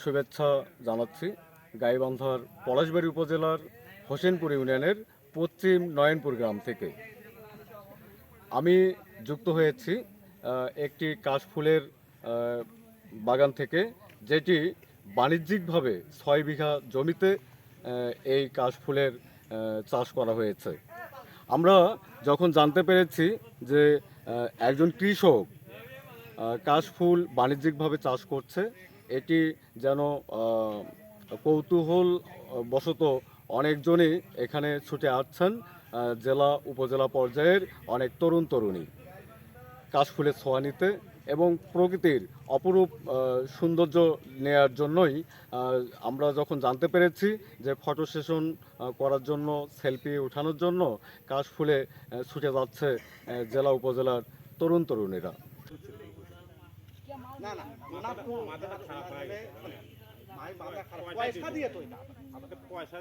শুভেচ্ছা জানাচ্ছি গাইবান্ধার পলাশবাড়ী উপজেলার হোসেনপুর ইউনিয়নের পশ্চিম নয়নপুর গ্রাম থেকে। আমি যুক্ত হয়েছি একটি কাশফুলের বাগান থেকে, যেটি বাণিজ্যিকভাবে 6 বিঘা জমিতে এই কাশফুলের চাষ করা হয়েছে। আমরা যখন জানতে পেরেছি যে একজন কৃষক কাশফুল বাণিজ্যিকভাবে চাষ করছে, এটি যেন কৌতূহল বশত অনেকজনই এখানে ছুটে আসছেন। জেলা উপজেলা পর্যায়ের অনেক তরুণ তরুণী কাশফুলের ছোঁয়া নিতে এবং প্রকৃতির অপরূপ সৌন্দর্য নেয়ার জন্যই আমরা যখন জানতে পেরেছি যে ফটো সেশন করার জন্য, সেলফি ওঠানোর জন্য কাশফুলে ছুটে যাচ্ছে জেলা উপজেলার তরুণ তরুণীরা। না না মাথাটা খারাপ হয়ে গেছে, পয়সা দিয়ে তো এটা আমাদের পয়সা